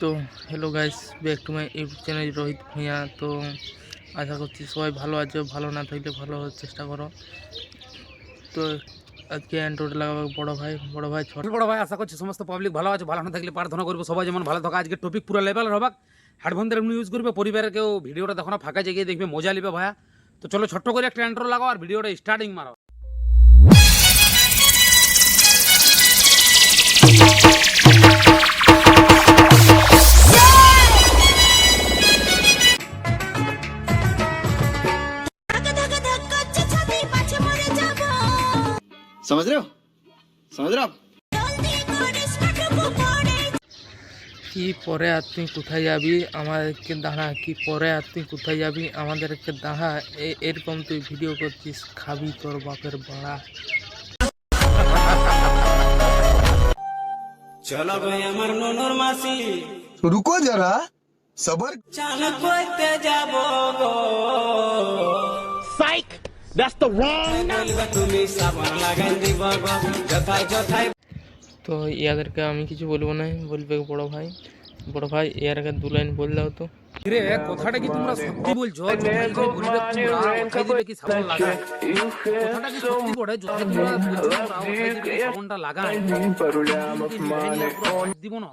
তো hello guys, back to my YouTube channel Rohit Bhuiyan. তো আশা করছি সবাই ভালো আছো, ভালো না থাকলে ভালো হওয়ার চেষ্টা করো। তো আজকে অ্যান্ড্রয়েড লাগাবো বড় ভাই ছোট বড় ভাই। আশা করছি সমস্ত পাবলিক ভালো আছে, ভালো না থাকলে প্রার্থনা করবো সবাই যেমন ভালো থাকা। আজকে টপিক পুরো লেভেল হবাক, হেডফোন দিয়ে ইউজ করবে, পরিবারের কেউ ভিডিওটা দেখো না, ফাঁকা জায়গায় দেখবে, মজা নিবে ভাইয়া। তো চলো ছোট্ট করে একটা ইন্ট্রো লাগাও আর ভিডিওটা স্টার্টিং মারো। समझ रहे हो समझ रहे हो आप? কি পরে আর তুই কোথায় যাবি আমাদেরকে দাঁড়া, কি পরে আর তুই কোথায় যাবি আমাদেরকে দাঁড়া, এরকম তুই ভিডিও করছিস, খাবি তোর বাপের বাড়া। চলো ভাই আমার ননর মাসি, रुको जरा सबर। চান করতে যাব গো সাইক, দ্যাটস দ্য রং। বলবা তুমি সাবান লাগাই দিব গো যথায় যথায়। তো ইয়াদেরকে আমি কিছু বলবো না, বলবে বড় ভাই ইয়ার আগে 2 লাইন বল দাও তো। রে কথাটা কি তোমরা সত্যি বলছো? যথাই যথাই বলবে তোমরা, ওঠাই দিবে কি সাবন লাগায়? কথাটা কি সত্যি বড়? যথাই তোমরা বলছো তোমরা, ওঠাই দিবে কি সাবনটা লাগায়? দিব না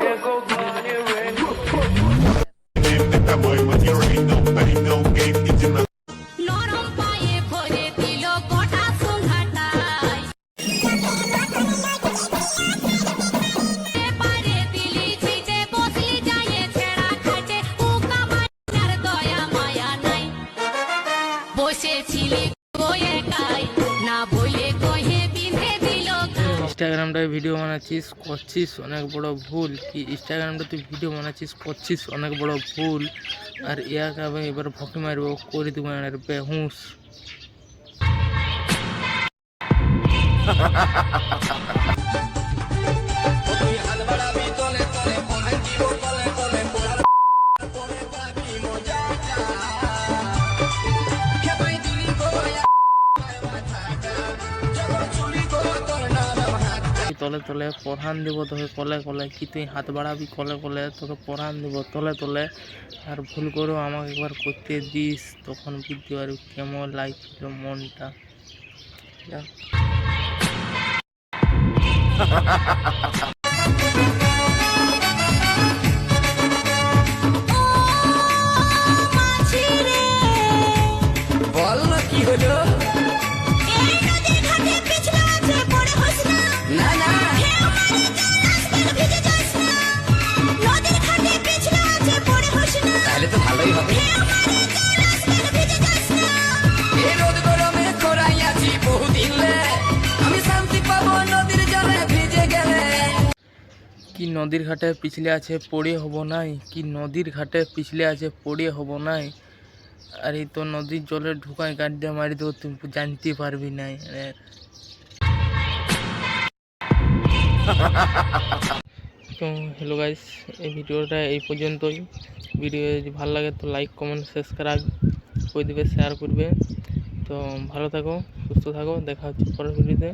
নরম পায়ে ভরে দিল গোটা সুঘাটায়, পারে দিলি ছিটে বসলি যায় ছেড়া খাটে, উকা মায়ার দয়া মায়া নাই, বসেছিলি বয়ে কাই না বলে কহে বিঁধে দিল গায়। ইনস্টাগ্রামটায় ভিডিও বানাচ্ছিস, করছিস অনেক বড় ভুল। কি ইনস্টাগ্রামটা তুই ভিডিও বানাচ্ছিস, করছিস অনেক বড় ভুল। আর ইয়াকে আমি এবার ভকি মারবো, করে দিব এর বেহুশ। তলে তলে পড়ান দিব তোকে কলে কলে, কি তুই হাত বাড়াবি কলে কলে, তোকে পড়ান দিব তলে তলে। আর ভুল করো আমাকে একবার করতে দিস, তখন বুঝতে পারবি কেমন লাগছিল মনটা। মাঝি রে বল না কি হলো? এই নদীর ঘাটে পিছলা আছে পড়ে হস না, না না ঢেউ মারে জানাস পের ভিজে যাস না, নদীর ঘাটে পিছলা আছে পড়ে হস না, তাহলে তো ভালোই হবে। ঢেউ মারে জানাস পের ভিজে যাস না। এই রোদ গরমে খরাই আছি বহুদিন লে, আমি শান্তি পাবো নদীর জলে ভিজে গেলে। কি নদীর ঘাটে পিছলে আছে পড়ে হব নাই, কি নদীর ঘাটে পিছলে আছে পড়ে হব নাই। আর এই তো নদীর জলে ঢুকায় গাড্ডা মারি দেবো, তুই জানতে পারবি নাই। তো হ্যালো গাইস, এই ভিডিওটা এই পর্যন্তই। ভিডিও যদি ভালো লাগে তো লাইক কমেন্ট সাবস্ক্রাইব করে দিবে, শেয়ার করবে। তো ভালো থাকো, সুস্থ থাকো, দেখা হচ্ছে পরের ভিডিওতে।